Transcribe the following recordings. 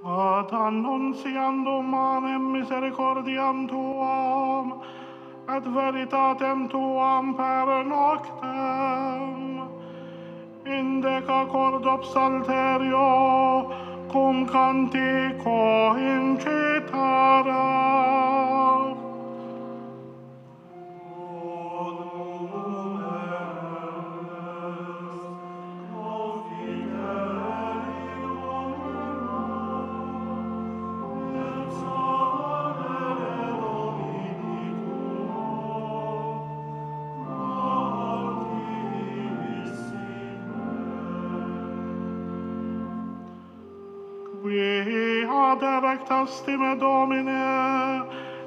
ad annuntiandum manem misericordiam tuam, et veritatem tuam per noctem, indeca cordo psalterio, cum cantico incitara. Qui aderectastime Domine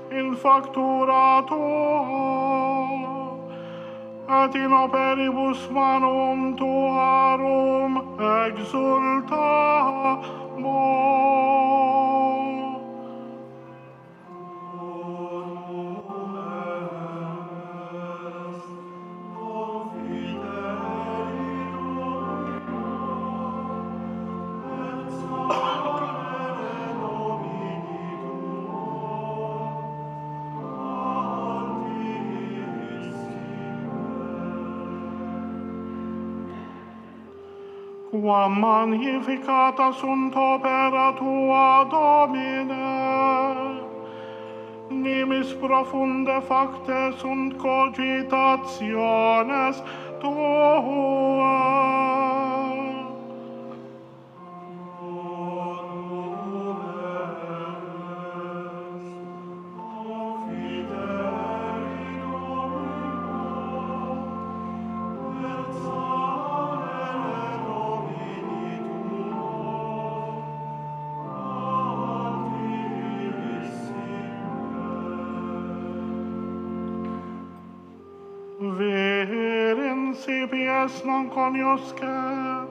in factura tua, et in operibus manum tuarum exultamo. Quam magnificata sunt opera tua, Domine, nimis profunde facte sunt cogitationes tuae. Vir incipies non coniuscet,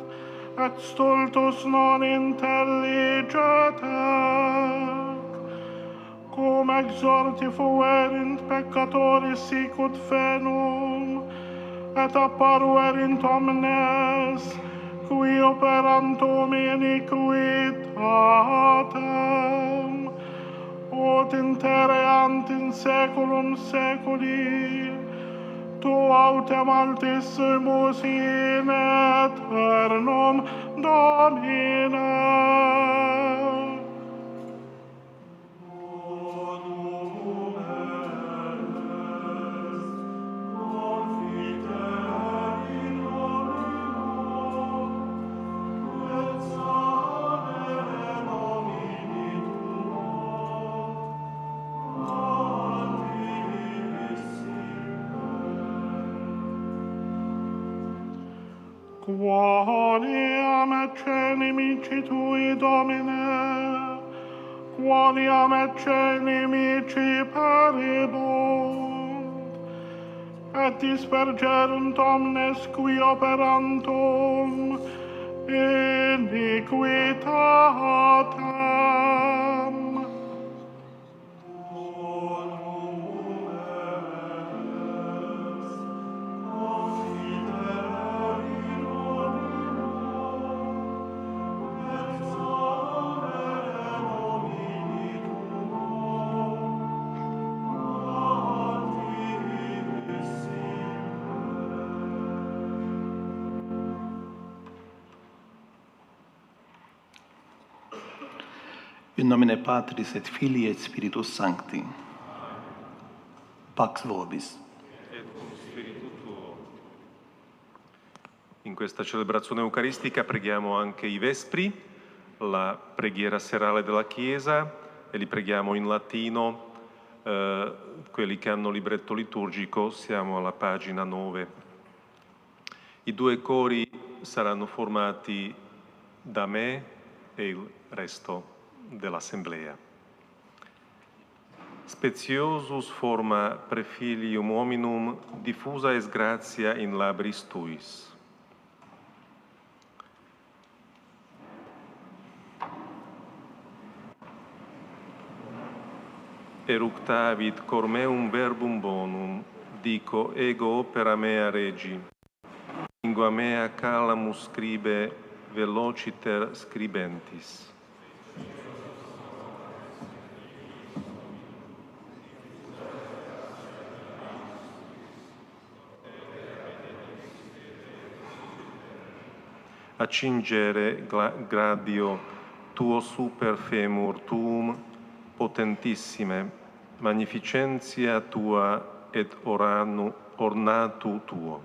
et stultus non intelliget, cum exorti fuerint peccatoris sicut fenum, et apparuerint omnes, qui operantum iniquitatem, ut intereant in saeculum saeculi, tu autem altissimus in aeternum Domine. Quoniam ecce nimici tui, Domine, quoniam ecce nimici peribunt, et dispergerunt omnes qui operantum iniquitatem. In nomine Patris et Filii et Spiritus Sancti. Pax vobis. Et cum spiritu tuo. In questa celebrazione eucaristica preghiamo anche i vespri, la preghiera serale della Chiesa, e li preghiamo in latino. Quelli che hanno libretto liturgico, siamo alla pagina 9. I due cori saranno formati da me e il resto dell'Assemblea. Speciosus forma prefilium hominum diffusa es gratia in labris tuis. Eructavit cor meum verbum bonum, dico ego opera mea regi. Lingua mea calamus scribe velociter scribentis. accingere gradio tuo super femur tuum potentissime, magnificentia tua et ornatu tuo.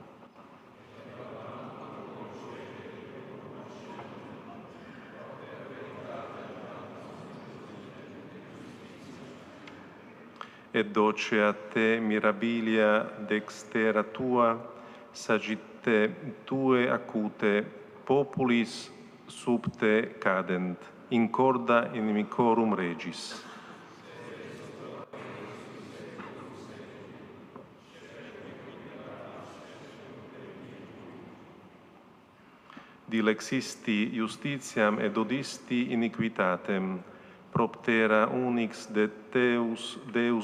Et doce a te mirabilia dextera tua, sagitte tue acute populis sub te cadent, in corda inimicorum regis. Dilexisti justitiam et odisti iniquitatem, proptera unix de Deus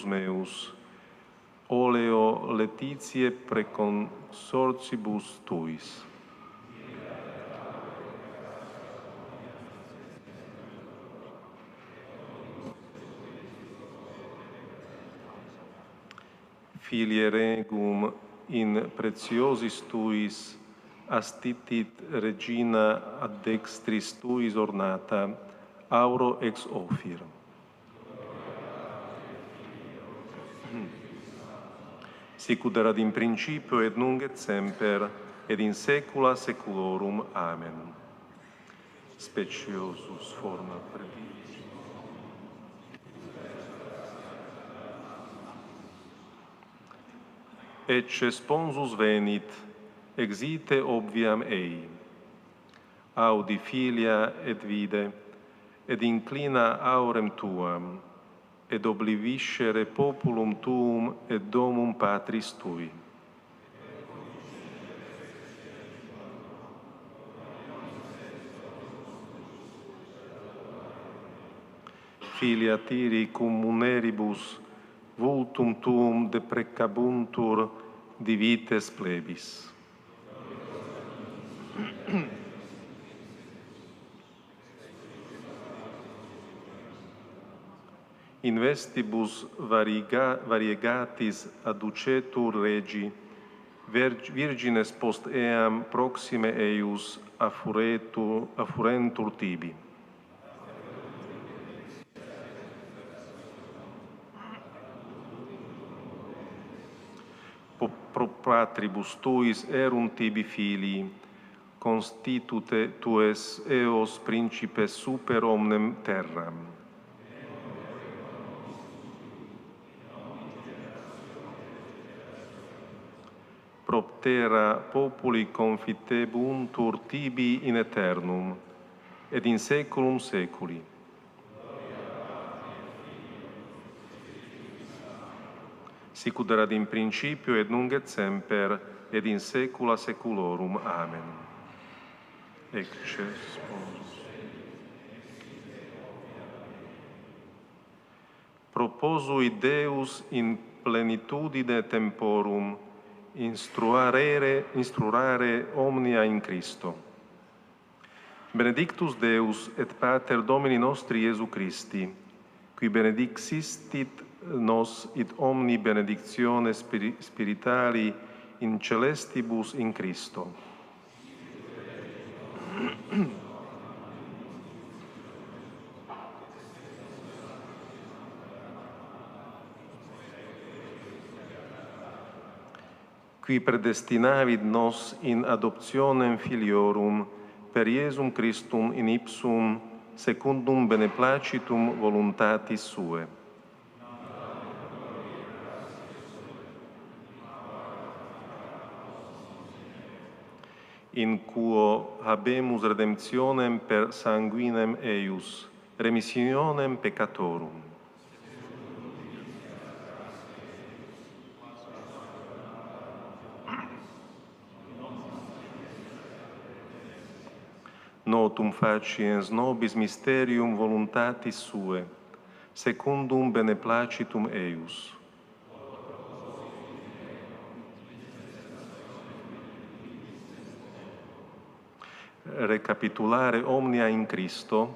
meus, oleo letitiae preconsortibus tuis. Filie regum in preciosis tuis, astitit regina ad dextris tuis ornata, auro ex Ophir. Sicut erat in principio et nunc et semper et in saecula saeculorum. Amen. Speciosus forma predici. Ecce sponsus venit, exite obviam ei. Audi filia et vide, et inclina aurem tuam, et obliviscere populum tuum et domum patris tui. Filia tiri cum muneribus, vultum tuum deprecabuntur divites plebis. In vestibus variegatis adducetur regi, virgines post eam proxime eius affurentur tibi. Pro patribus tuis erunt tibi filii, constitute tues eos principes super omnem terram. Proptera populi confitebuntur tibi in aeternum, et in saeculum saeculi. Sicut erat in principio et nunc et semper et in saecula saeculorum. Amen. Ecce sponsus. Proposui Deus in plenitudine temporum instruare omnia in Christo. Benedictus Deus et Pater Domini nostri Iesu Christi, qui benedixistit nos it omni benedictione spiritali in celestibus in Christo. Qui predestinavit nos in adoptionem filiorum per Iesum Christum in ipsum secundum beneplacitum voluntatis Sue. In quo habemus redemptionem per sanguinem eius, remissionem peccatorum. Notum faciens nobis mysterium voluntatis Sue, secundum beneplacitum eius. Recapitulare omnia in Christo,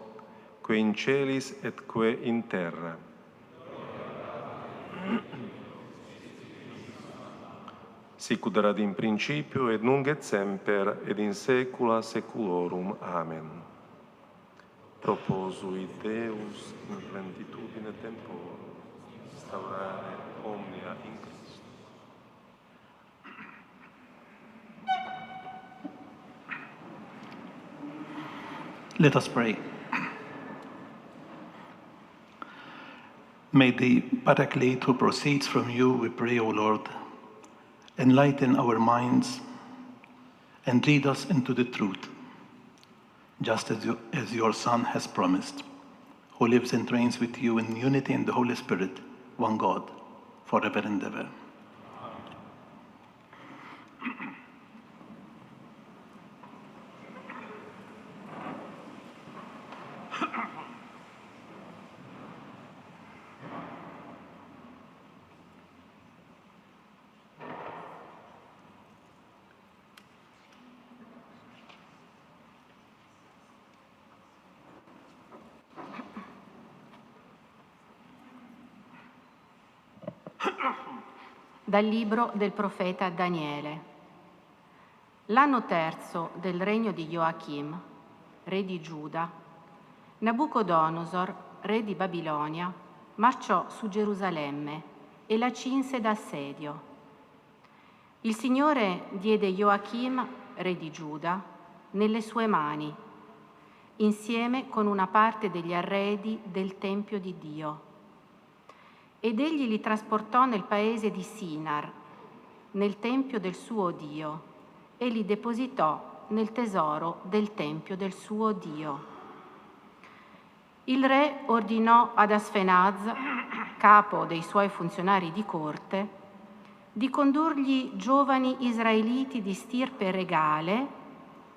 que in celis et que in terra. sic ut erat in principio, et nunc et semper, et in saecula saeculorum. Amen. Proposuit Deus in plenitudine temporum, instaurare omnia in Christo. Let us pray. May the Paraclete who proceeds from you, we pray, O Lord, enlighten our minds and lead us into the truth, just as your Son has promised, who lives and reigns with you in unity in the Holy Spirit, one God, forever and ever. Dal libro del profeta Daniele. L'anno terzo del regno di Joachim, re di Giuda, Nabucodonosor, re di Babilonia, marciò su Gerusalemme e la cinse d'assedio. Il Signore diede Joachim, re di Giuda, nelle sue mani, insieme con una parte degli arredi del Tempio di Dio. Ed egli li trasportò nel paese di Sinar, nel tempio del suo Dio, e li depositò nel tesoro del tempio del suo Dio. Il re ordinò ad Asfenaz, capo dei suoi funzionari di corte, di condurgli giovani israeliti di stirpe regale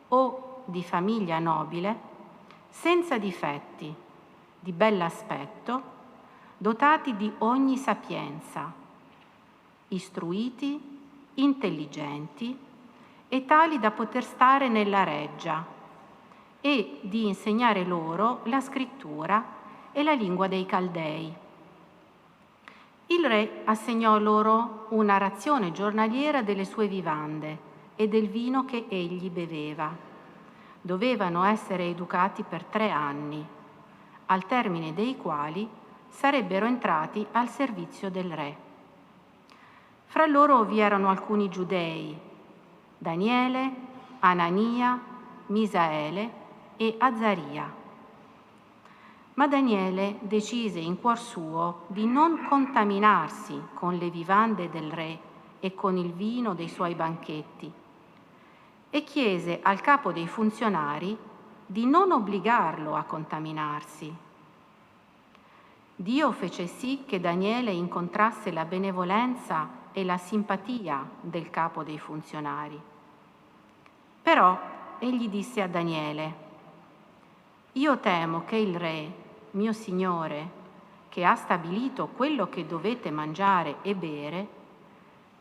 o di famiglia nobile, senza difetti, di bell'aspetto, dotati di ogni sapienza, istruiti, intelligenti e tali da poter stare nella reggia, e di insegnare loro la scrittura e la lingua dei Caldei. Il re assegnò loro una razione giornaliera delle sue vivande e del vino che egli beveva. Dovevano essere educati per 3 anni, al termine dei quali sarebbero entrati al servizio del re. Fra loro vi erano alcuni giudei, Daniele, Anania, Misaele e Azzaria. Ma Daniele decise in cuor suo di non contaminarsi con le vivande del re e con il vino dei suoi banchetti e chiese al capo dei funzionari di non obbligarlo a contaminarsi. Dio fece sì che Daniele incontrasse la benevolenza e la simpatia del capo dei funzionari. Però egli disse a Daniele: «Io temo che il re, mio signore, che ha stabilito quello che dovete mangiare e bere,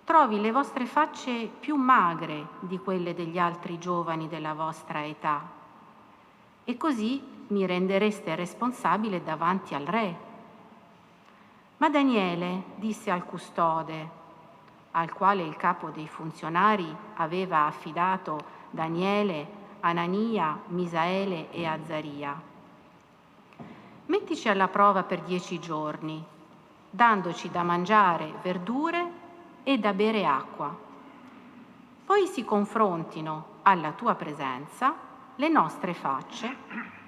trovi le vostre facce più magre di quelle degli altri giovani della vostra età, e così mi rendereste responsabile davanti al re». Ma Daniele disse al custode, al quale il capo dei funzionari aveva affidato Daniele, Anania, Misaele e Azzaria: «Mettici alla prova per 10 giorni, dandoci da mangiare verdure e da bere acqua. Poi si confrontino alla tua presenza le nostre facce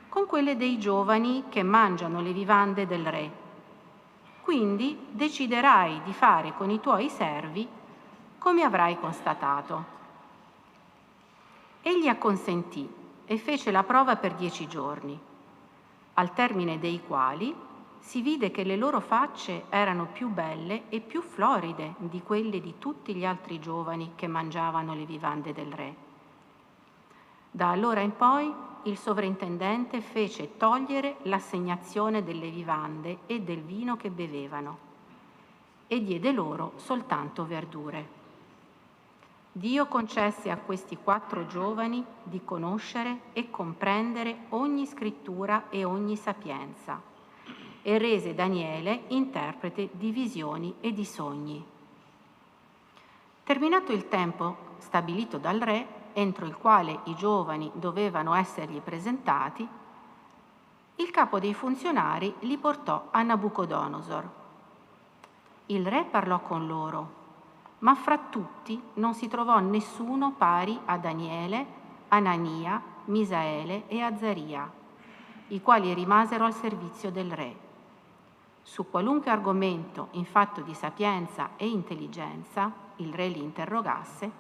con quelle dei giovani che mangiano le vivande del re. Quindi deciderai di fare con i tuoi servi come avrai constatato». Egli acconsentì e fece la prova per 10 giorni, al termine dei quali si vide che le loro facce erano più belle e più floride di quelle di tutti gli altri giovani che mangiavano le vivande del re. Da allora in poi il sovrintendente fece togliere l'assegnazione delle vivande e del vino che bevevano e diede loro soltanto verdure. Dio concesse a questi 4 giovani di conoscere e comprendere ogni scrittura e ogni sapienza, e rese Daniele interprete di visioni e di sogni. Terminato il tempo stabilito dal re, entro il quale i giovani dovevano essergli presentati, il capo dei funzionari li portò a Nabucodonosor. Il re parlò con loro, ma fra tutti non si trovò nessuno pari a Daniele, Anania, Misaele e Azzaria, i quali rimasero al servizio del re. Su qualunque argomento in fatto di sapienza e intelligenza il re li interrogasse,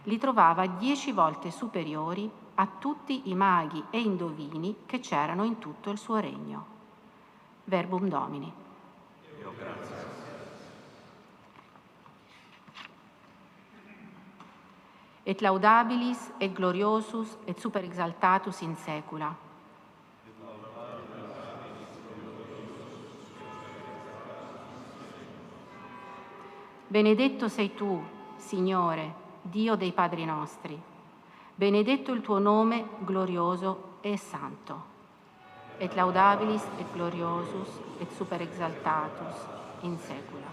li trovava 10 volte superiori a tutti i maghi e indovini che c'erano in tutto il suo regno. Verbum Domini. Et laudabilis et gloriosus et super exaltatus in saecula. Benedetto sei tu, Signore, Dio dei padri nostri. Benedetto il tuo nome glorioso e santo. Et laudabilis et gloriosus et super exaltatus in saecula.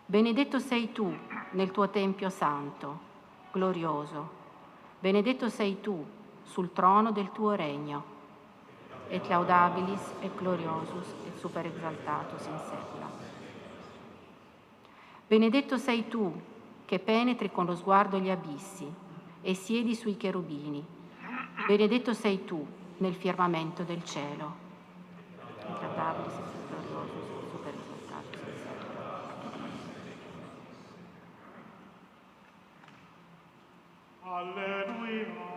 Benedetto sei tu nel tuo tempio santo, glorioso. Benedetto sei tu sul trono del tuo regno. Et laudabilis et gloriosus et super exaltatus in saecula. Benedetto sei tu che penetri con lo sguardo gli abissi e siedi sui cherubini. Benedetto sei tu nel firmamento del cielo. Et laudabilis et gloriosus et super exaltatus in saecula. Alleluia.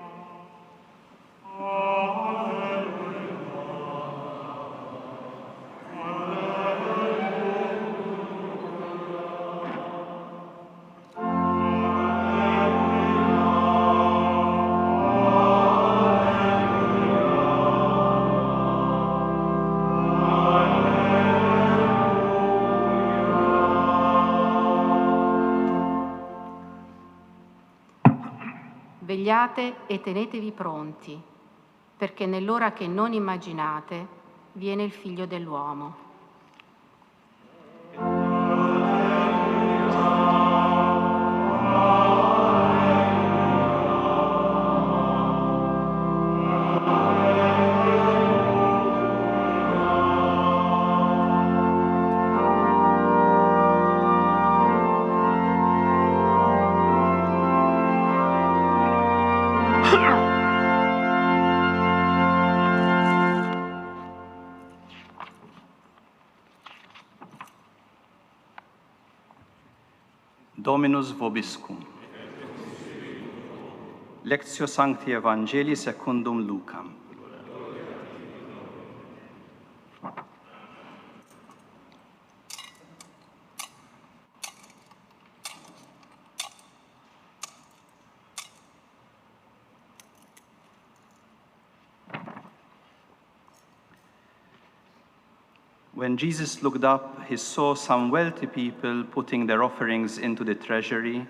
Vegliate e tenetevi pronti, perché nell'ora che non immaginate viene il Figlio dell'uomo. Dominus vobiscum. Lectio Sancti Evangelii secundum Lucam. When Jesus looked up, he saw some wealthy people putting their offerings into the treasury,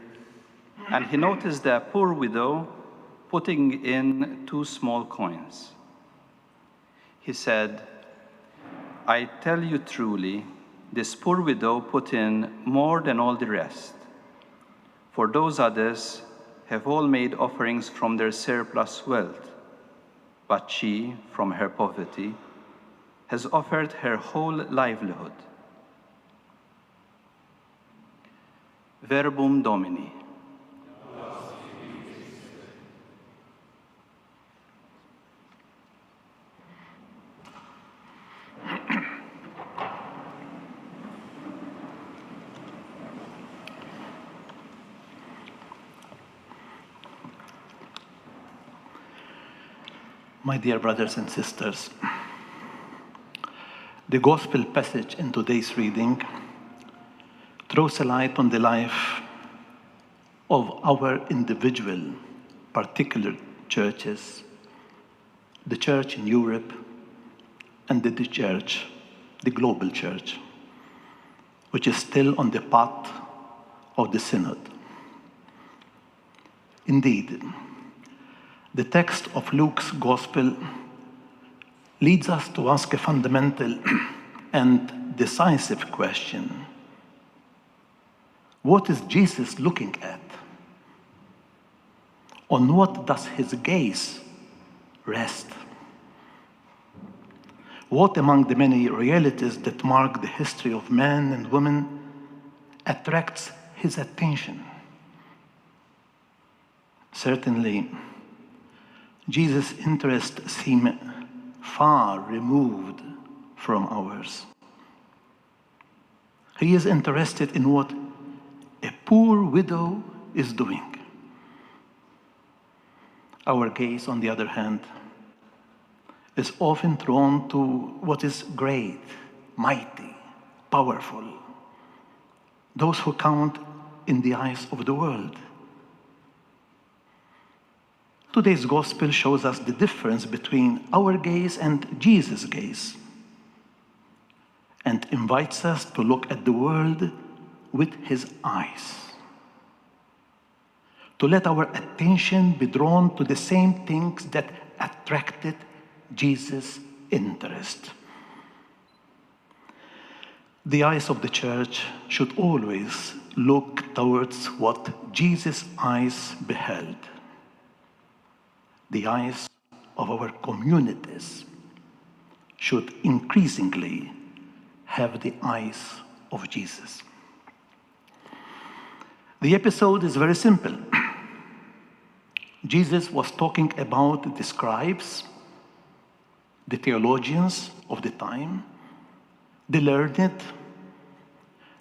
and he noticed a poor widow putting in 2 small coins. He said, I tell you truly, this poor widow put in more than all the rest, for those others have all made offerings from their surplus wealth, but she, from her poverty, has offered her whole livelihood. Verbum Domini. My dear brothers and sisters, the gospel passage in today's reading throws a light on the life of our individual, particular churches, the church in Europe, and the church, the global church, which is still on the path of the synod. Indeed, the text of Luke's gospel leads us to ask a fundamental and decisive question. What is Jesus looking at? On what does his gaze rest? What among the many realities that mark the history of men and women attracts his attention? Certainly, Jesus' interests seem far removed from ours. He is interested in what a poor widow is doing. Our gaze, on the other hand, is often drawn to what is great, mighty, powerful, those who count in the eyes of the world. Today's gospel shows us the difference between our gaze and Jesus' gaze, and invites us to look at the world with his eyes, to let our attention be drawn to the same things that attracted Jesus' interest. The eyes of the church should always look towards what Jesus' eyes beheld. The eyes of our communities should increasingly have the eyes of Jesus. The episode is very simple. Jesus was talking about the scribes, the theologians of the time, the learned,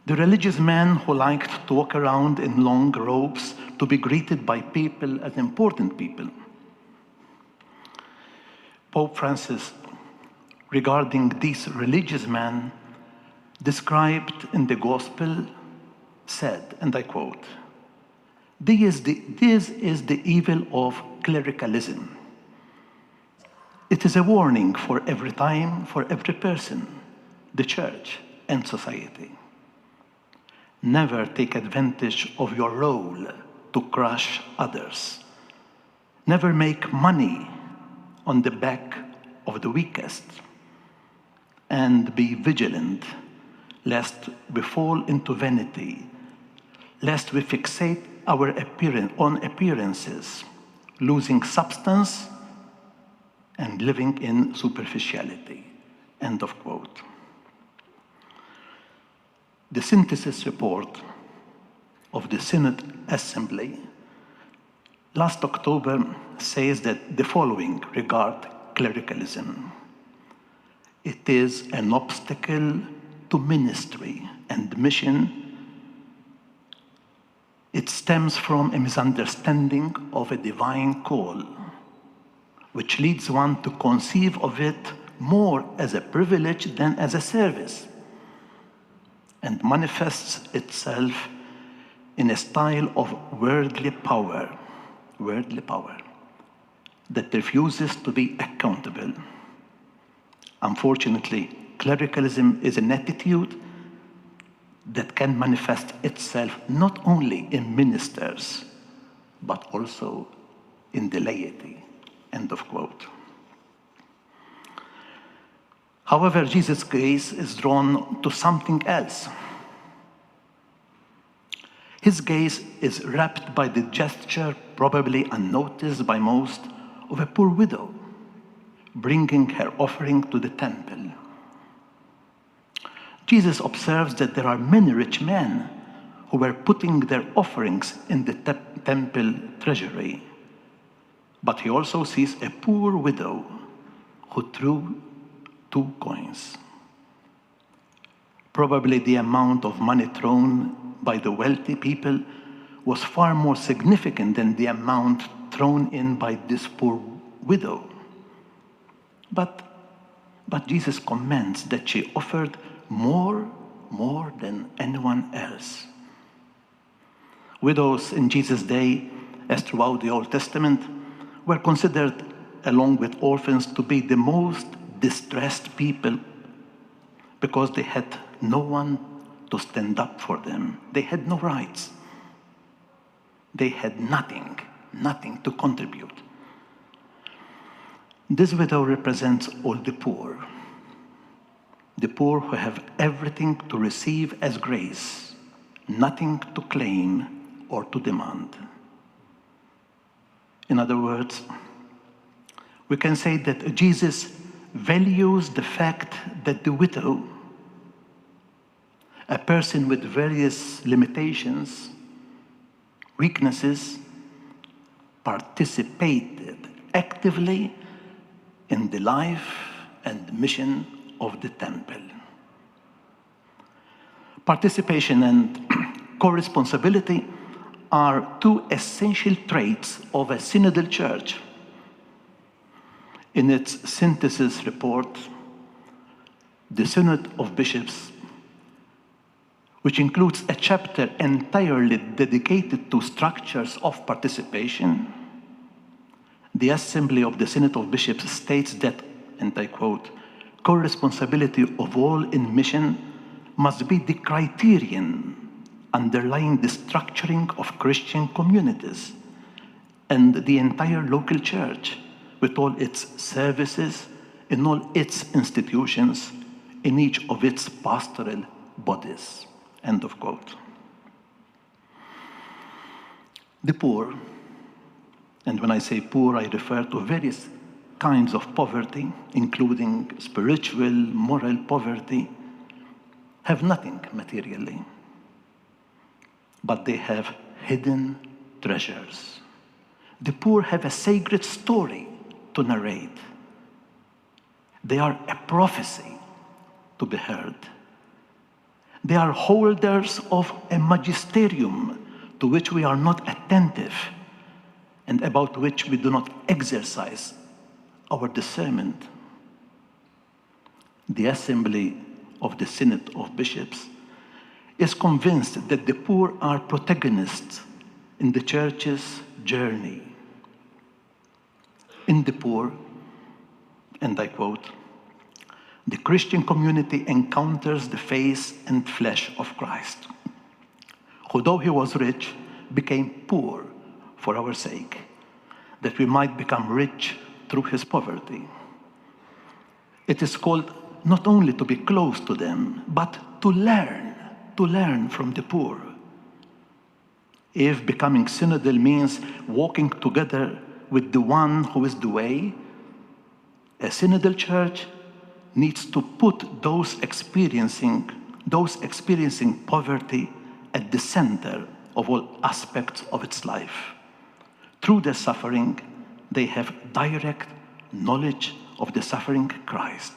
the religious men who liked to walk around in long robes to be greeted by people as important people. Pope Francis, regarding these religious men described in the Gospel, said, and I quote, "This is the evil of clericalism. It is a warning for every time, for every person, the church and society. Never take advantage of your role to crush others. Never make money on the back of the weakest. And be vigilant, lest we fall into vanity, lest we fixate our appearances, losing substance and living in superficiality." End of quote. The synthesis report of the Synod Assembly last October says that the following regard clericalism: it is an obstacle to ministry and mission. It stems from a misunderstanding of a divine call, which leads one to conceive of it more as a privilege than as a service, and manifests itself in a style of worldly power that refuses to be accountable. Unfortunately, clericalism is an attitude that can manifest itself not only in ministers, but also in the laity. End of quote. However, Jesus' gaze is drawn to something else. His gaze is wrapped by the gesture, probably unnoticed by most, of a poor widow bringing her offering to the temple. Jesus observes that there are many rich men who were putting their offerings in the temple treasury, but he also sees a poor widow who threw 2 coins. Probably the amount of money thrown by the wealthy people was far more significant than the amount thrown in by this poor widow. But Jesus comments that she offered more than anyone else. Widows in Jesus' day, as throughout the Old Testament, were considered, along with orphans, to be the most distressed people because they had no one to stand up for them. They had no rights. They had nothing to contribute. This widow represents all the poor who have everything to receive as grace, nothing to claim or to demand. In other words, we can say that Jesus values the fact that the widow, a person with various limitations, weaknesses, participated actively in the life and mission of the temple. Participation and co-responsibility are two essential traits of a synodal church. In its synthesis report, the Synod of Bishops, which includes a chapter entirely dedicated to structures of participation, the Assembly of the Synod of Bishops states that, and I quote, co-responsibility of all in mission must be the criterion underlying the structuring of Christian communities and the entire local church with all its services, in all its institutions, in each of its pastoral bodies. End of quote. The poor, and when I say poor, I refer to various kinds of poverty, including spiritual, moral poverty, have nothing materially, but they have hidden treasures. The poor have a sacred story to narrate. They are a prophecy to be heard. They are holders of a magisterium to which we are not attentive and about which we do not exercise our discernment. The Assembly of the Synod of Bishops is convinced that the poor are protagonists in the Church's journey. In the poor, and I quote, the Christian community encounters the face and flesh of Christ, who, though he was rich, became poor for our sake, that we might become rich through his poverty. It is called not only to be close to them, but to learn from the poor. If becoming synodal means walking together with the one who is the way, a synodal church needs to put those experiencing poverty at the center of all aspects of its life. Through their suffering, they have direct knowledge of the suffering Christ.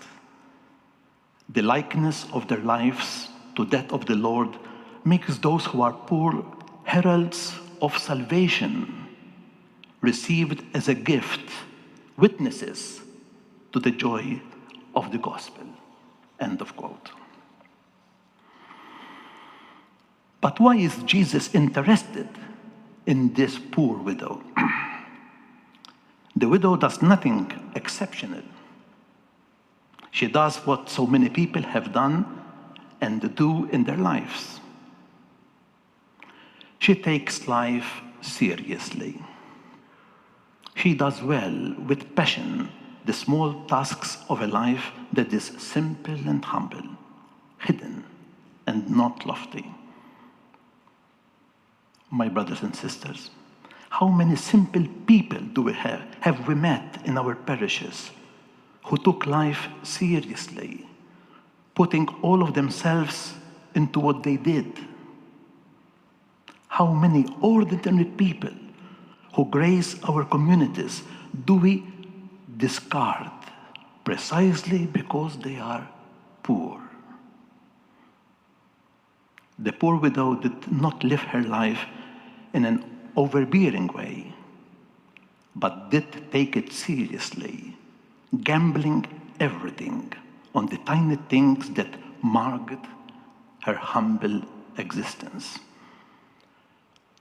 The likeness of their lives to that of the Lord makes those who are poor heralds of salvation, received as a gift, witnesses to the joy of the gospel. End of quote. But why is Jesus interested in this poor widow? The widow does nothing exceptional. She does what so many people have done and do in their lives. She takes life seriously. She does well, with passion, the small tasks of a life that is simple and humble, hidden and not lofty. My brothers and sisters, how many simple people do we have we met in our parishes who took life seriously, putting all of themselves into what they did? How many ordinary people who grace our communities do we discard precisely because they are poor? The poor widow did not live her life in an overbearing way, but did take it seriously, gambling everything on the tiny things that marked her humble existence.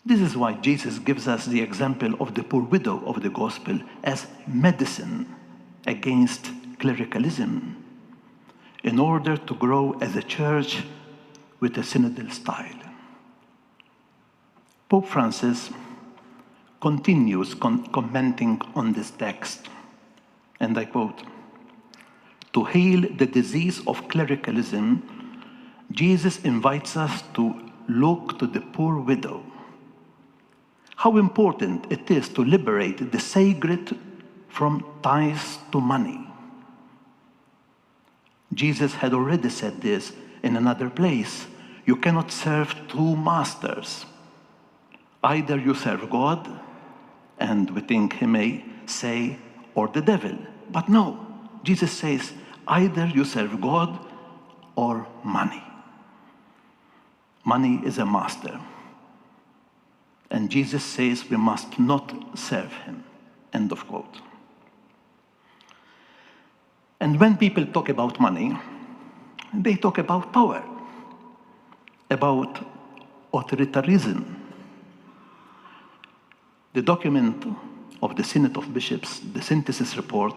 This is why Jesus gives us the example of the poor widow of the gospel as medicine against clericalism, in order to grow as a church with a synodal style. Pope Francis continues commenting on this text, and I quote, "To heal the disease of clericalism, Jesus invites us to look to the poor widow. How important it is to liberate the sacred from ties to money. Jesus had already said this in another place. You cannot serve two masters. Either you serve God, and we think he may say, or the devil. But no, Jesus says, either you serve God or money. Money is a master. And Jesus says we must not serve him. End of quote. And when people talk about money, they talk about power, about authoritarianism. The document of the Synod of Bishops, the synthesis report,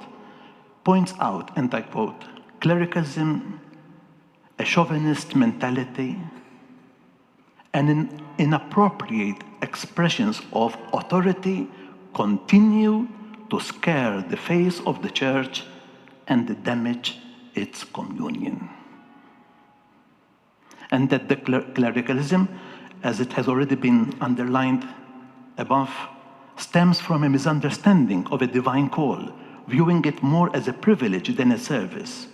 points out, and I quote, clericalism, a chauvinist mentality, and inappropriate expressions of authority continue to scare the face of the Church and damage its communion. And that the clericalism, as it has already been underlined above, stems from a misunderstanding of a divine call, viewing it more as a privilege than a service.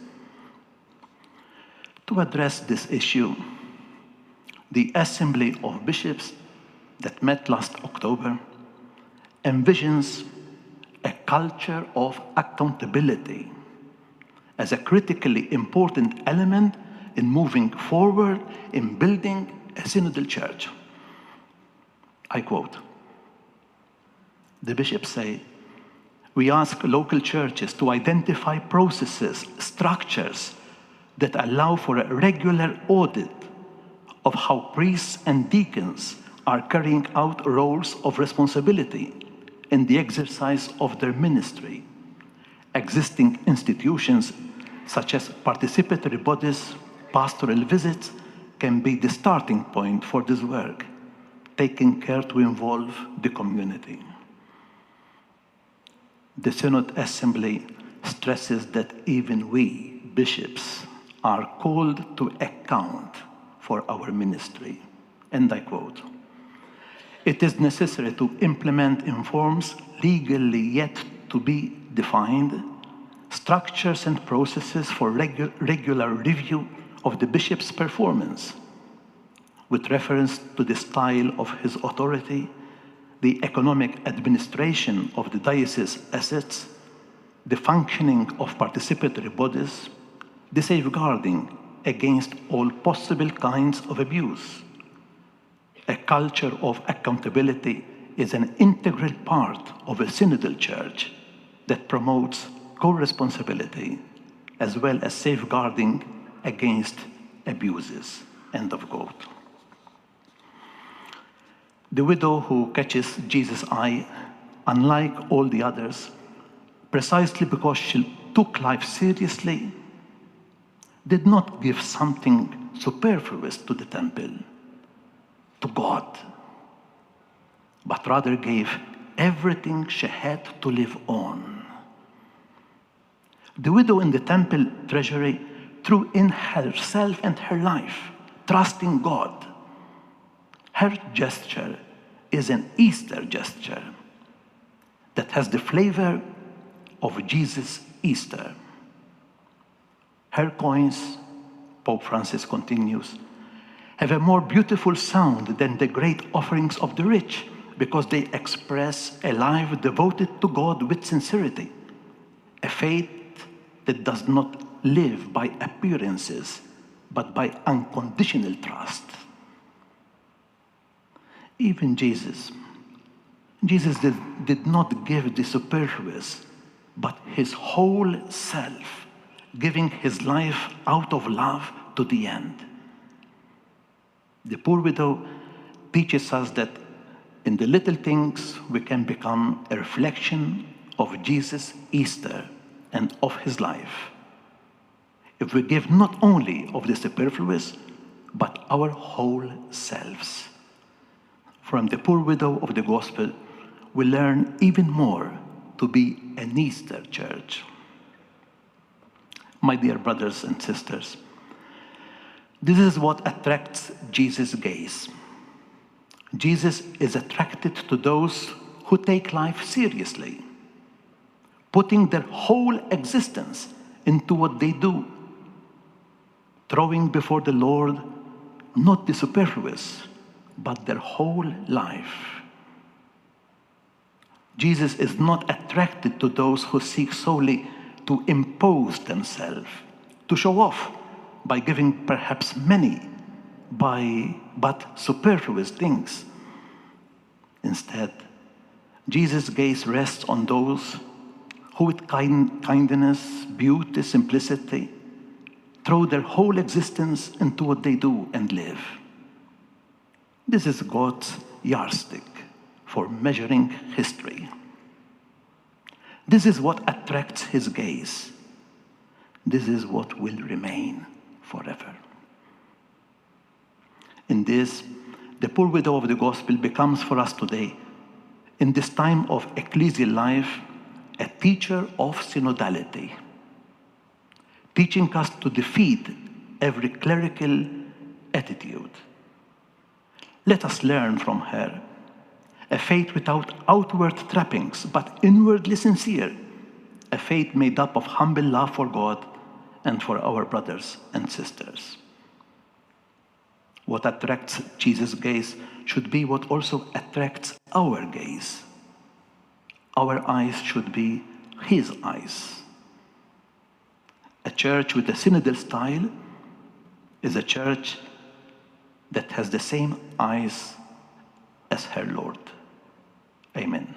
To address this issue, the Assembly of Bishops that met last October envisions a culture of accountability as a critically important element in moving forward in building a synodal church. I quote, the bishops say, we ask local churches to identify processes, structures that allow for a regular audit of how priests and deacons are carrying out roles of responsibility in the exercise of their ministry. Existing institutions such as participatory bodies, pastoral visits can be the starting point for this work, taking care to involve the community. The Synod Assembly stresses that even we, bishops, are called to account for our ministry. And I quote, it is necessary to implement in forms legally yet to be defined structures and processes for regular review of the bishop's performance with reference to the style of his authority, the economic administration of the diocese assets, the functioning of participatory bodies, the safeguarding against all possible kinds of abuse. A culture of accountability is an integral part of a synodal church that promotes co-responsibility as well as safeguarding against abuses. End of quote. The widow who catches Jesus' eye, unlike all the others, precisely because she took life seriously, did not give something superfluous to the temple, to God, but rather gave everything she had to live on. The widow in the temple treasury threw in herself and her life, trusting God. Her gesture is an Easter gesture that has the flavor of Jesus' Easter. Her coins, Pope Francis continues, have a more beautiful sound than the great offerings of the rich because they express a life devoted to God with sincerity, a faith that does not live by appearances but by unconditional trust. Even Jesus did not give the superfluous, but his whole self, giving his life out of love to the end. The poor widow teaches us that in the little things we can become a reflection of Jesus' Easter and of his life. If we give not only of the superfluous, but our whole selves. From the poor widow of the gospel, we learn even more to be an Easter church. My dear brothers and sisters, This is what attracts Jesus' gaze. Jesus is attracted to those who take life seriously, putting their whole existence into what they do, throwing before the Lord not the superfluous, but their whole life. Jesus is not attracted to those who seek solely to impose themselves, to show off by giving perhaps many, but superfluous things. Instead, Jesus' gaze rests on those who with kindness, beauty, simplicity, throw their whole existence into what they do and live. This is God's yardstick for measuring history. This is what attracts his gaze. This is what will remain forever. In this, the poor widow of the gospel becomes for us today, in this time of ecclesial life, a teacher of synodality, teaching us to defeat every clerical attitude. Let us learn from her a faith without outward trappings, but inwardly sincere, a faith made up of humble love for God and for our brothers and sisters. What attracts Jesus' gaze should be what also attracts our gaze. Our eyes should be his eyes. A church with a synodal style is a church that has the same eyes as her Lord. Amen.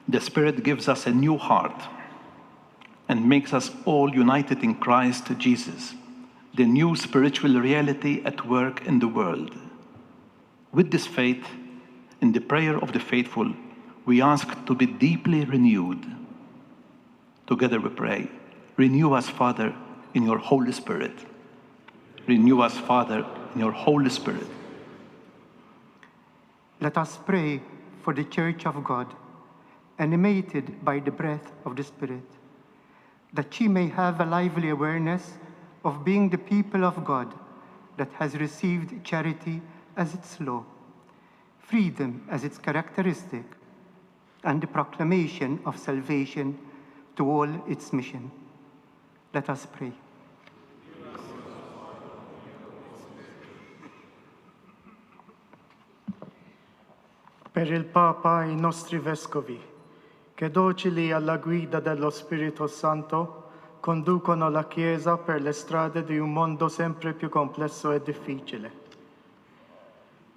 The Spirit gives us a new heart and makes us all united in Christ Jesus, the new spiritual reality at work in the world. With this faith, in the prayer of the faithful, we ask to be deeply renewed. Together we pray, renew us, Father, in your Holy Spirit. Renew us, Father, in your Holy Spirit. Let us pray for the Church of God, animated by the breath of the Spirit, that she may have a lively awareness of being the people of God that has received charity as its law, freedom as its characteristic, and the proclamation of salvation to all its mission. Let us pray. Per il Papa e i nostri Vescovi, che docili alla guida dello Spirito Santo conducono la Chiesa per le strade di un mondo sempre più complesso e difficile,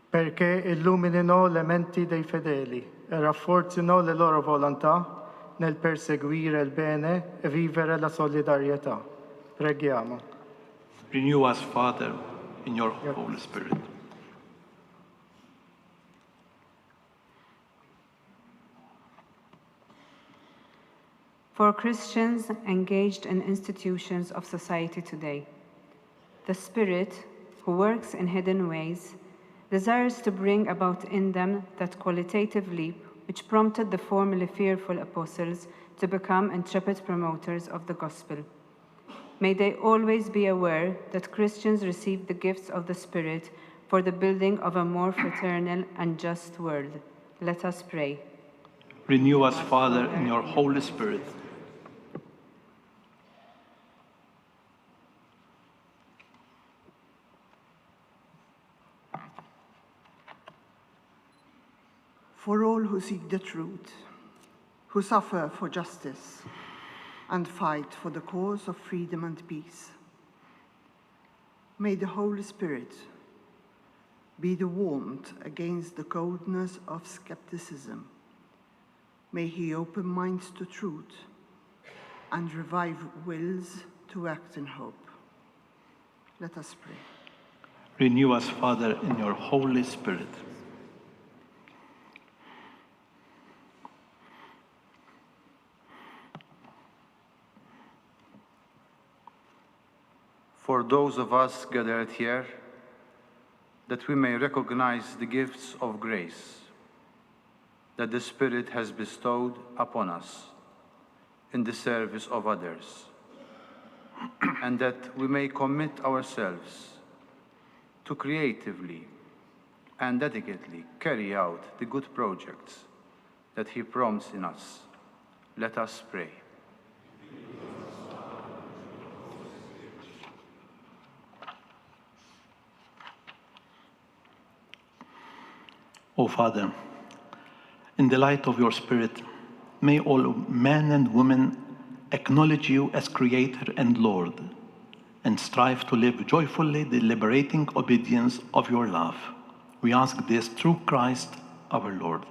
perché illuminino le menti dei fedeli e rafforzino le loro volontà nel perseguire il bene e vivere la solidarietà. Preghiamo. Renew us, Father, in your Holy Spirit. For Christians engaged in institutions of society today, the Spirit, who works in hidden ways, desires to bring about in them that qualitative leap which prompted the formerly fearful apostles to become intrepid promoters of the gospel. May they always be aware that Christians receive the gifts of the Spirit for the building of a more fraternal and just world, Let us pray. Renew us, Father, in your Holy Spirit. For all who seek the truth, who suffer for justice, and fight for the cause of freedom and peace, may the Holy Spirit be the warmth against the coldness of skepticism. May he open minds to truth and revive wills to act in hope. Let us pray. Renew us, Father, in your Holy Spirit. For those of us gathered here, that we may recognize the gifts of grace that the Spirit has bestowed upon us in the service of others, and that we may commit ourselves to creatively and dedicatedly carry out the good projects that He prompts in us. Let us pray. O Father, in the light of your Spirit, may all men and women acknowledge you as Creator and Lord, and strive to live joyfully the liberating obedience of your love. We ask this through Christ our Lord.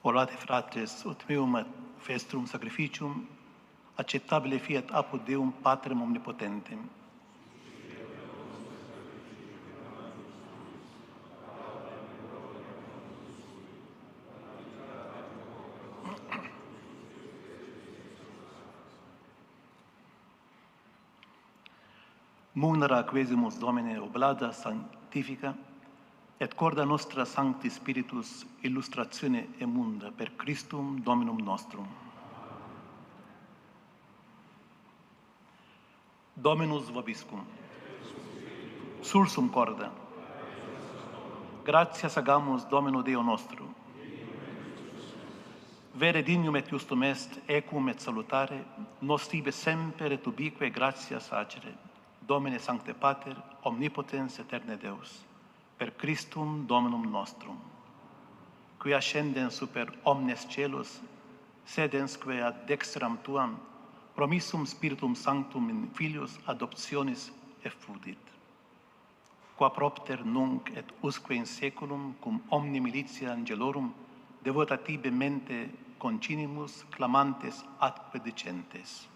orate fratres, ut meum et festrum sacrificium, accettabile fiat apud Deum Patrem omnipotentem. Munera quesimus Domine oblada sanctifica, et corda nostra Sancti Spiritus illustratione emunda per Christum Dominum nostrum. Dominus vobiscum. Sursum corda. Gratias agamus Domino Deo nostro. Vere dignum et justum est, equum et salutare, nos tibi semper et ubique gratias agere. Domine Sancte Pater, omnipotens eterne Deus, per Christum Dominum nostrum, qui ascendens super omnes celus, sedensque ad dextram tuam, promissum Spiritum Sanctum in filius adoptionis effudit, qua propter nunc et usque in saeculum cum omni militia angelorum devota tibi mente concinimus clamantes atque dicentes.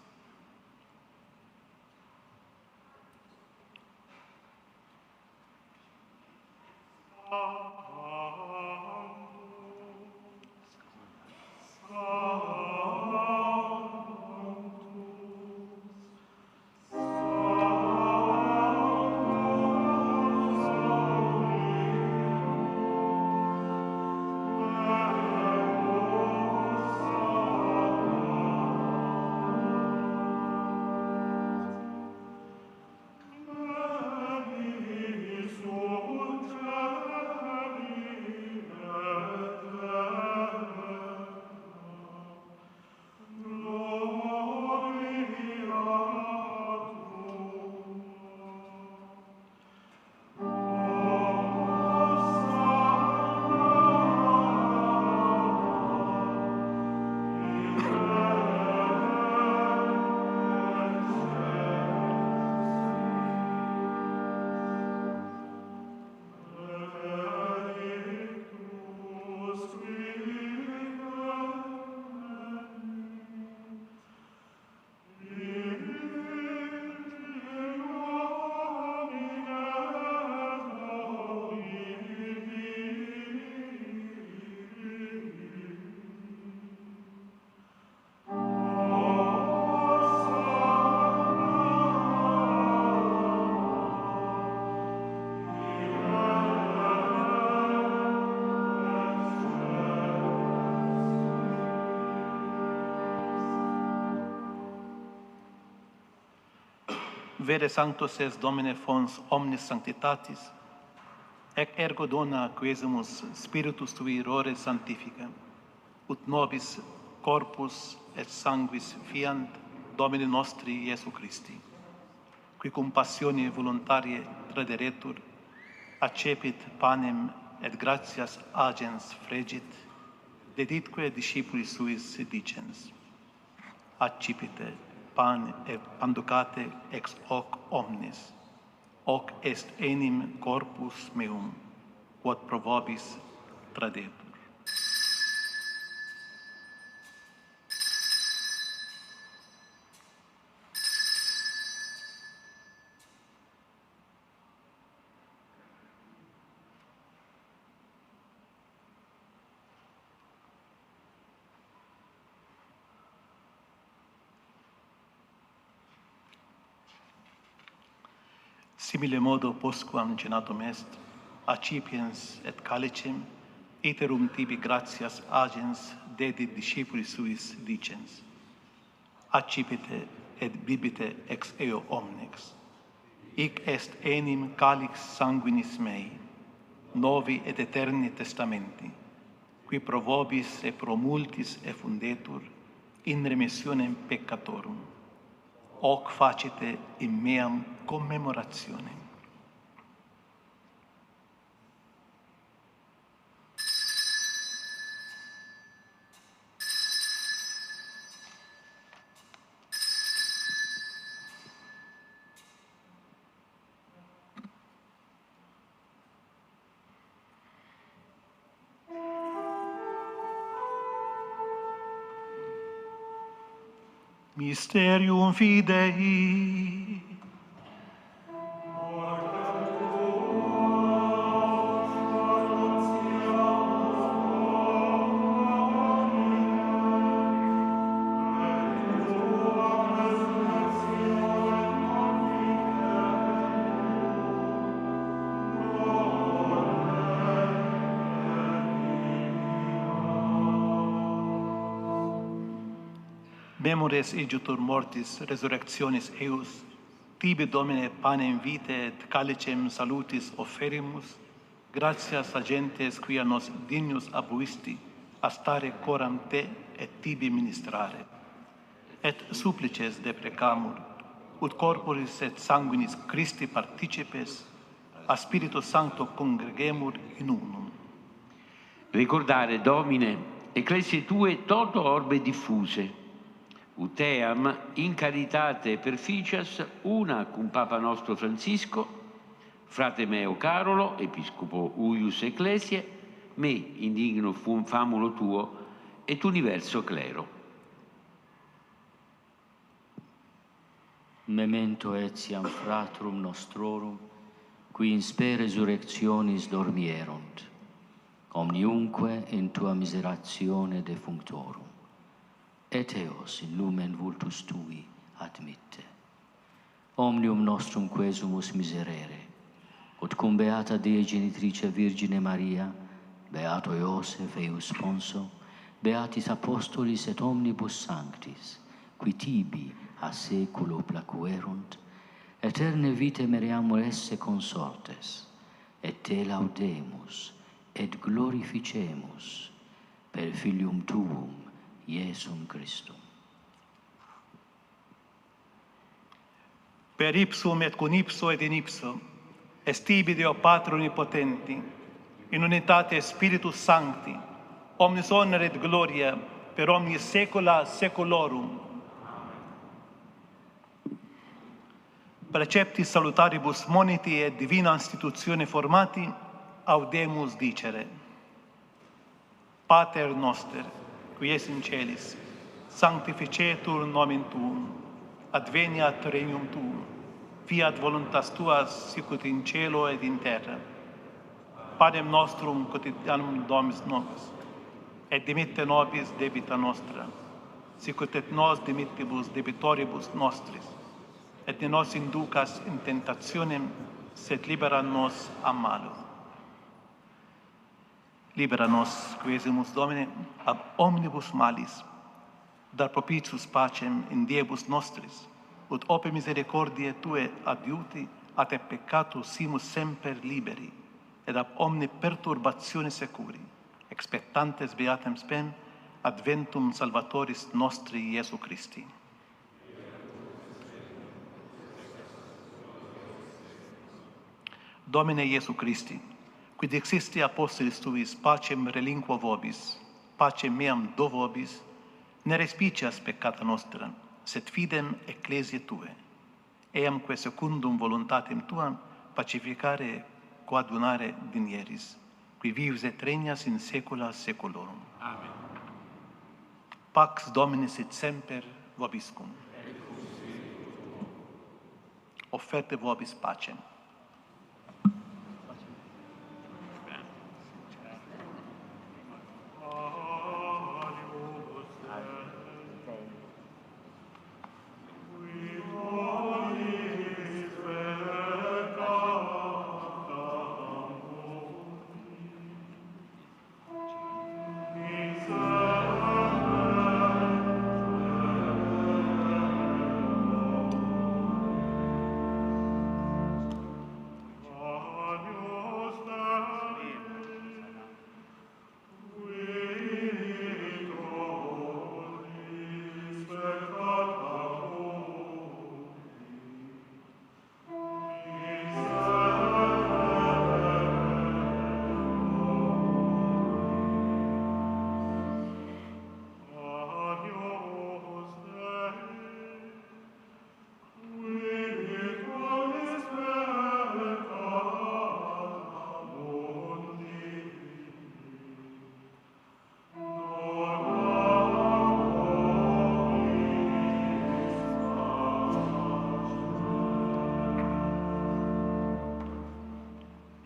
Vere sanctus est Domine fons omnis sanctitatis, ec ergo dona quesimus Spiritus Tui rore sanctifica, ut nobis corpus et sanguis fiant Domini nostri Iesu Christi, qui cum passione voluntarie traderetur, accepit panem et gratias agens fregit, deditque discipulis suis dicens, accipite pan et panducate ex hoc omnes, hoc est enim corpus meum, quod pro vobis tradetur. Simile modo postquam cenatum est, accipiens et calicem, iterum tibi gratias agens dedit discipulis suis dicens, accipite et bibite ex eo omnex. Hic est enim calix sanguinis mei, novi et eterni testamenti, qui pro vobis et pro multis effundetur in remissionem peccatorum. Hoc facite in meam commemorationem. Mysterium Fidei. Memores igitur mortis resurrectionis eius, tibi Domine panem vitae et calicem salutis offerimus, gratias agentes quia nos dignus abuisti, a stare coram te et tibi ministrare. Et supplices deprecamur, ut corporis et sanguinis Christi participes, a Spiritus Sancto congregemur in unum. Ricordare, Domine, ecclesiae tue toto orbe diffuse, ut eam in caritate perficias una cum Papa nostro Francisco, frate meo Carolo, episcopo uius ecclesiae, me indigno famulo tuo, et universo clero. Memento etiam fratrum nostrorum, qui in spe resurrectionis dormierunt, omniunque in tua miseratione defunctorum, et eos in lumen vultus tui admitte. Omnium nostrum quesumus miserere, ut cum beata Dei genitrice Virgine Maria, beato Iosef eius sponso, beatis apostolis et omnibus sanctis, qui tibi a saeculo placuerunt, eterne vitae mereamur esse consortes, et te laudemus, et glorificemus, per Filium tuum, Iesum Christum. Per ipsum et con ipso et in ipso, est tibi Deo Patre Omnipotenti, in unitate Spiritus Sancti, omnis honor et gloria per omnis saecula saeculorum. Preceptis salutaribus moniti et divina institutione formati, audemus dicere. Pater noster, qui es in celis, sanctificetur nomen tuum, adveniat regnum tuum, fiat voluntas tua sicut in cielo et in terra. Panem nostrum quotidianum domis nobis, et dimitte nobis debita nostra, sicut et nos dimittibus debitoribus nostris, et ne nos inducas in tentationem, sed libera nos a malo. Libera nos, quesimus Domine, ab omnibus malis, dar propitius pacem in diebus nostris, ut ope misericordiae Tue adiuti, a te peccatus simus semper liberi, ed ab omni perturbatione securi, expectantes beatem spem, adventum Salvatoris nostri Iesu Christi. Domine Iesu Christi, quid existi apostolis tuis pacem relinquo vobis, pacem meam do vobis, ne respicias peccata nostra, sed fidem ecclesiae tue, eamque secundum voluntatem tuam pacificare coadunare dinieris, qui vives et regnas in saecula saeculorum. Amen. Pax Domini sit semper vobiscum. Offerte vobis pacem.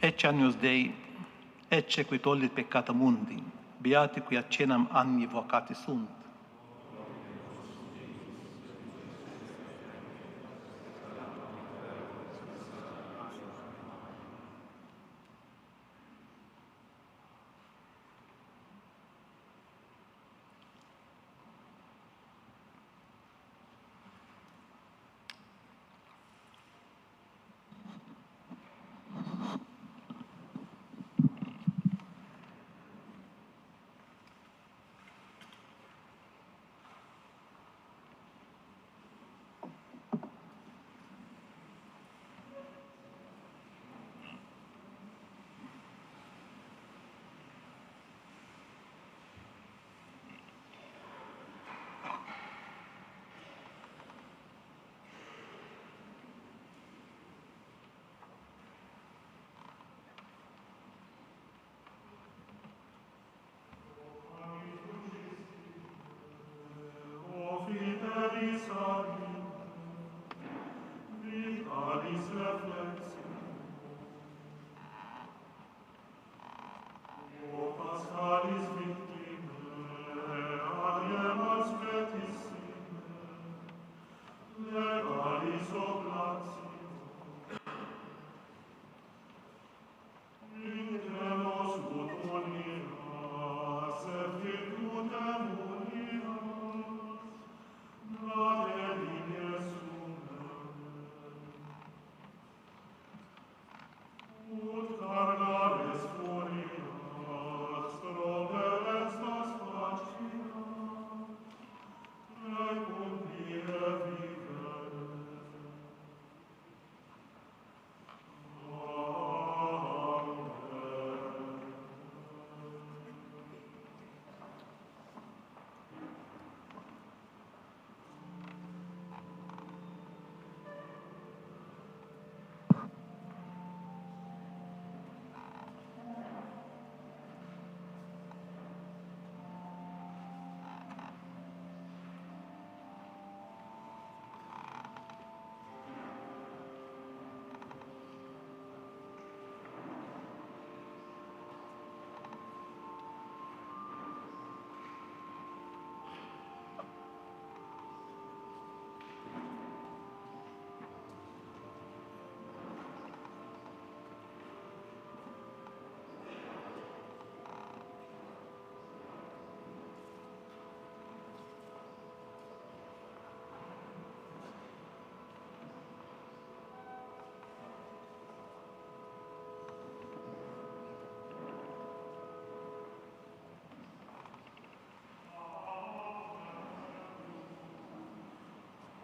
Ecce agnus Dei, ecce qui tollit peccata mundi, beati qui accenam anni vocati sunt.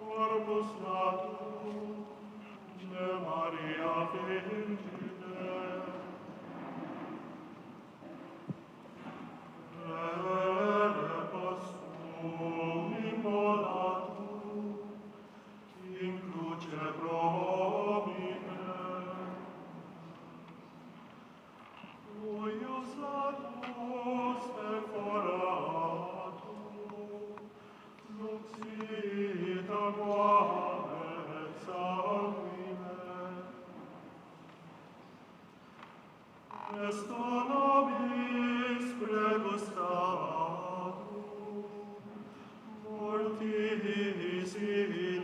Corpus natum, de Maria Virgine, rere postum immolatum, in cruce promine, cuius latus perforatum, luxita quam et sanguine, est nobis pregustatum, mortis in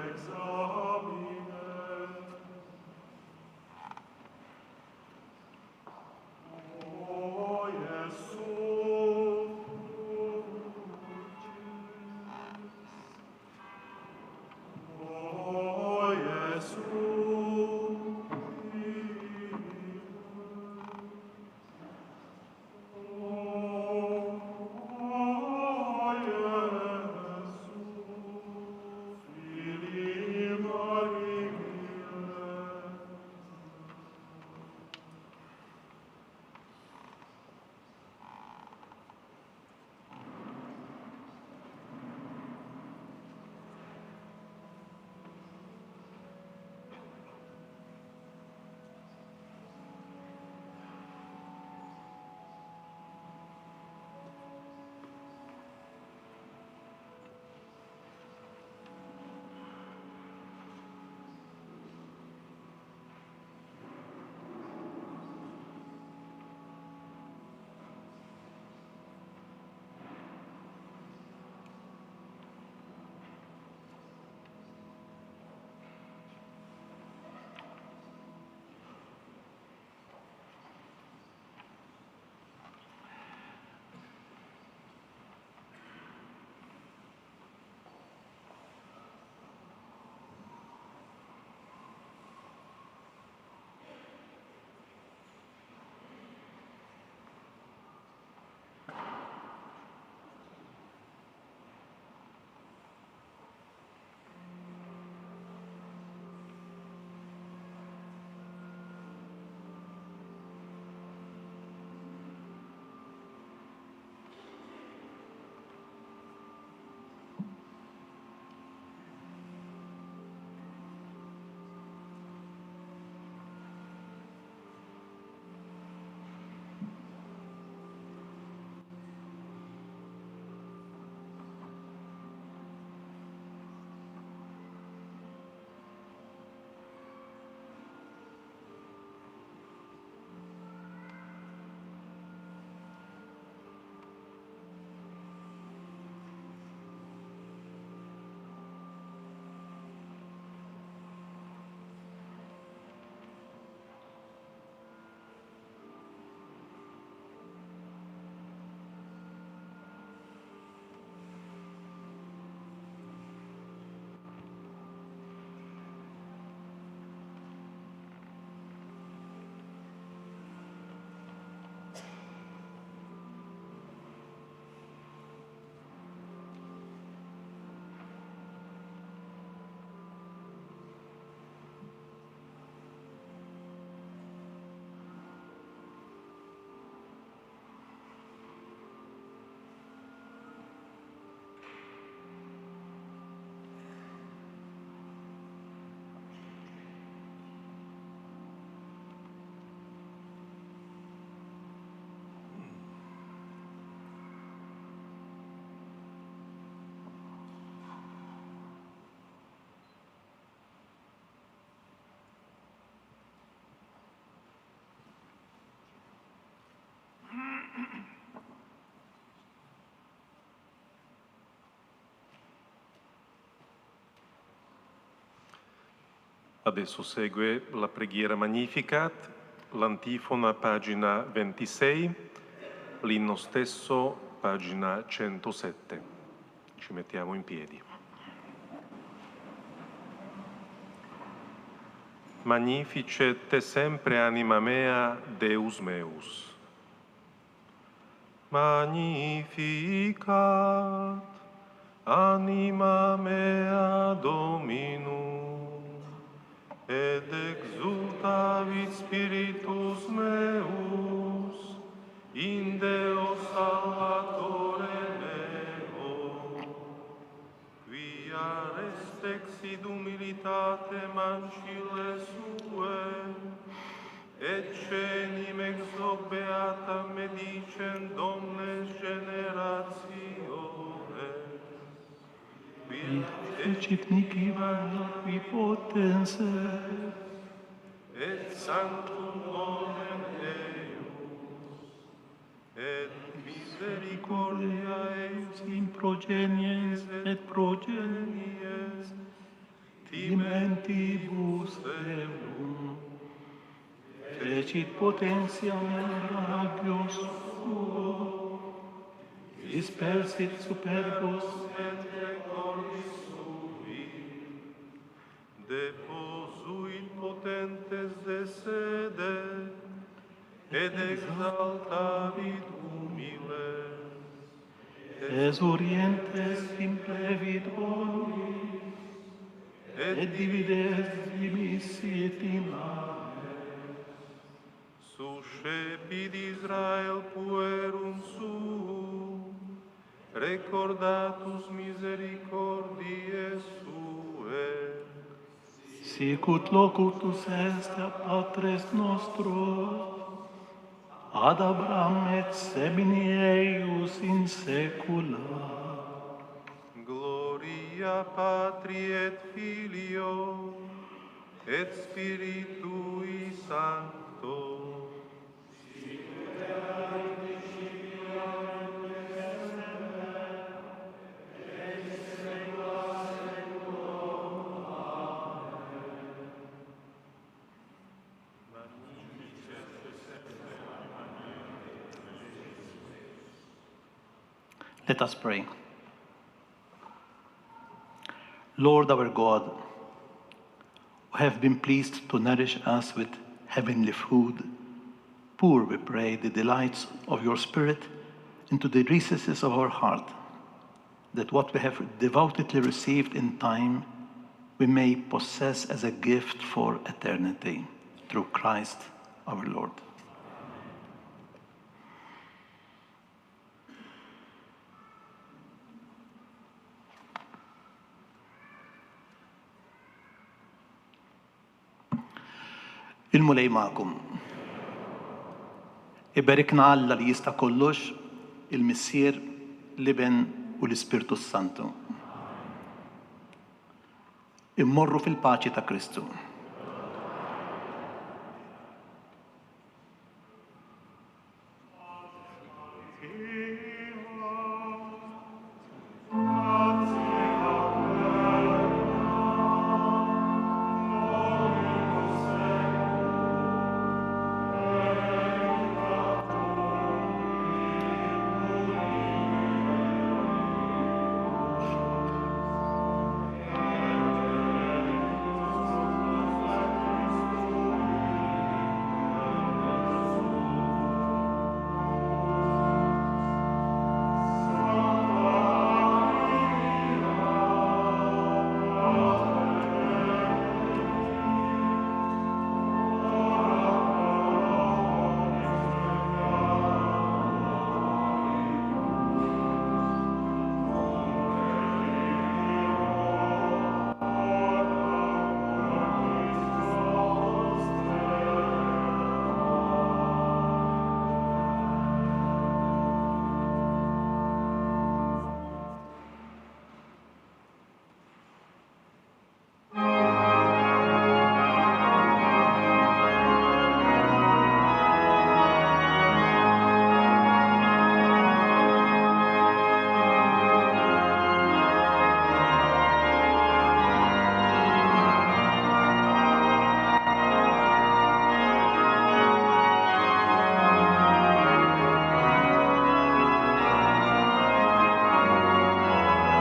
examine. O Iesus, O Iesus, O Adesso segue la preghiera Magnificat, l'antifona pagina 26, l'inno stesso pagina 107. Ci mettiamo in piedi. Magnificet te sempre anima mea, Deus meus. Magnificat anima mea Dominum, et exultavit spiritus meus in Deo Salvatore meo, quia restexit humilitate mancille sue, et cenim ex hoc beata me dicent omnes generationes, quia Fecit niciva qui potens et sanctum nomen eius, et misericordia eius in progenies et progenies timentibus eum. Fecit potentiam eragios suo, dispersit superbos mentre cordis sui, deposuit potentes de sede, et exaltavit humiles, es orientes implevit olis, et divides dimissit in suscepit Israel puerum suum, recordatus misericordiae suae, sicut locutus est a patres nostros, ad Abraham et semini eius in saecula. Gloria Patri et Filio et Spiritui Sancto. Let us pray. Lord our God, who have been pleased to nourish us with heavenly food, pour, we pray, the delights of your Spirit into the recesses of our heart, that what we have devoutly received in time, we may possess as a gift for eternity, through Christ our Lord. Il-mulej ma'kum. Iberikna Alla li jista' kollox, il-Missier, l-Iben u l-Ispirtu Santu. Immorru fil-paċi ta' Kristu.